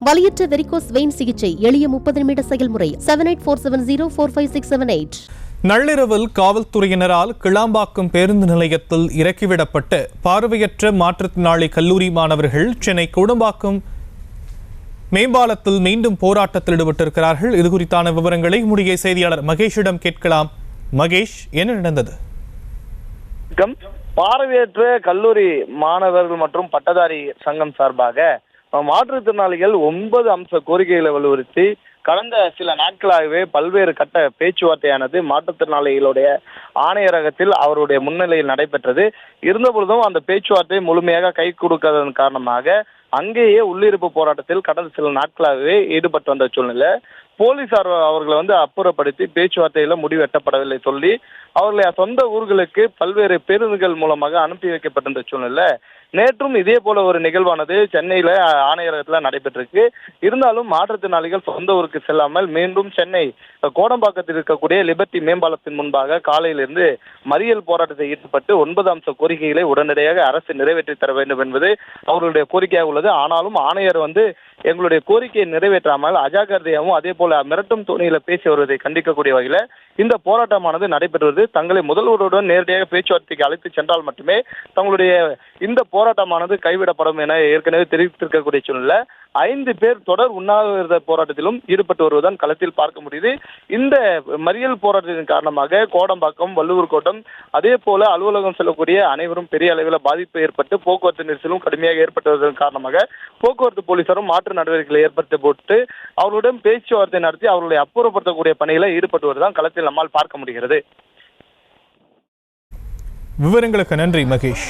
வலியற்ற varicose vein சிகிச்சை எளிய 30 நிமிட செயல்முறை 7847045678. நள்ளிரவில் காவல்துறையினரால் கிளாம்பாக்கம் பேருந்து நிலையத்தில் இறக்கிவிடப்பட்ட பார்வையற்ற மாற்றுத்திறனாளி கல்லூரி மாணவர்கள் சென்னை கோடம்பாக்கம் மேம்பாலத்தில் மீண்டும் போராட்டத்தில் ஈடுபட்டிருக்கிறார்கள். இது குறித்தான விவரங்களை நம்முடைய செய்தியாளர் மகேஷிடம் கேட்கலாம். மகேஷ், என்ன நடந்தது? பார்வையற்ற கல்லூரி மாணவர்கள் மற்றும் பட்டதாரி சங்கம் சார்பாக மாற்றுத்திறனாளிகள் 9 அம்ச கோரிக்கைகளை வலியுறுத்தி கடந்த சில நாட்களாகவே பல்வேறு கட்ட பேச்சுவார்த்தையானது மாற்றுத்திறனாளிகளுடைய ஆணையரகத்தில் அவருடைய முன்னிலையில் நடைபெற்றது. இருந்தபொழுதும் அந்த பேச்சுவார்த்தை முழுமையாக கை கொடுக்காததன் காரணமாக அங்கேயே உள்ளிருப்பு போராட்டத்தில் கடந்த சில நாட்களாகவே ஈடுபட்டு வந்த சூழ்நிலை போலீசார் அவர்களை அப்புறப்படுத்தி பேச்சுவார்த்தையில முடிவு எட்டப்படவில்லை சொல்லி அவர்களை சொந்த ஊர்களுக்கு பல்வேறு பேருந்துகள் மூலமாக அனுப்பி வைக்கப்பட்டிருந்த சூழ்நிலை நேற்றும் இதே போல ஒரு நிகழ்வானது சென்னையில ஆணையரகத்துல நடைபெற்றிருக்கு. இருந்தாலும் மாற்றுத்திறனாளிகள் சொந்த ஊருக்கு செல்லாமல் மீண்டும் சென்னை கோடம்பாக்கத்தில் இருக்கக்கூடிய லிபர்டி மேம்பாலத்தின் முன்பாக காலையிலிருந்து மறியல் போராட்டத்தில் ஈடுபட்டு 9 அம்ச கோரிக்கைகளை உடனடியாக அரசு நிறைவேற்றி தர வேண்டும் என்பது அவர்களுடைய கோரிக்கையாக உள்ளது. ஆனாலும் ஆணையர் எங்களுடைய கோரிக்கையை நிறைவேற்றாமல் அஜாக்கிரதையாகவும் அதே போல மிரட்டும் தோணியில பேசி வருவதை கண்டிக்கக்கூடிய வகையில இந்த போராட்டமானது நடைபெறுவது. தங்களை முதல்வருடன் நேரடியாக பேச்சுவார்த்தைக்கு அழைத்து சென்றால் மட்டுமே தங்களுடைய இந்த போராட்டமானது கைவிடப்படும் என ஏற்கனவே தெரிவித்திருக்கக்கூடிய சூழ்நிலை 5 பேர் தொடர் உண்ணாவிரத போராட்டத்திலும் ஈடுபட்டு வருவதுதான் களத்தில் பார்க்க முடியுது. இந்த மறியல் போராட்டத்தின் காரணமாக கோடம்பாக்கம், வள்ளுவர் கோட்டம் அதே போல அலுவலகம் செல்லக்கூடிய அனைவரும் பெரிய அளவில் பாதிப்பு ஏற்பட்டு போக்குவரத்து நெரிசலும் கடுமையாக ஏற்பட்டு வருவதன் காரணமாக போக்குவரத்து போலீசாரும் மாற்று நடவடிக்கைகளை ஏற்படுத்தி போட்டு அவர்களுடன் பேச்சுவார்த்தை நடத்தி அவர்களை அப்புறப்படுத்தக்கூடிய பணிகளை ஈடுபட்டு வருவதுதான் களத்தில் நம்மால் பார்க்க முடிகிறது. விவரங்களுக்கு நன்றி மகேஷ்.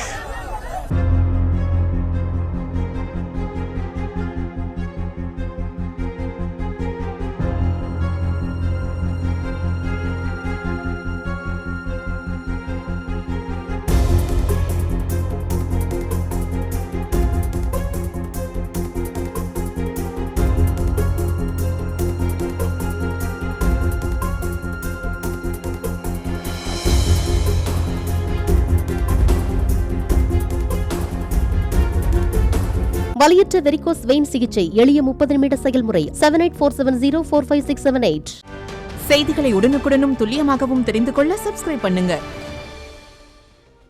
வலியற்ற வெரிகோஸ் வெயின் சிகிச்சை எளிய 30 நிமிட செயல்முறை 7847045678. செய்திகளை உடனுக்குடனும் துல்லியமாகவும் தெரிந்து கொள்ள சப்ஸ்கிரைப் பண்ணுங்க.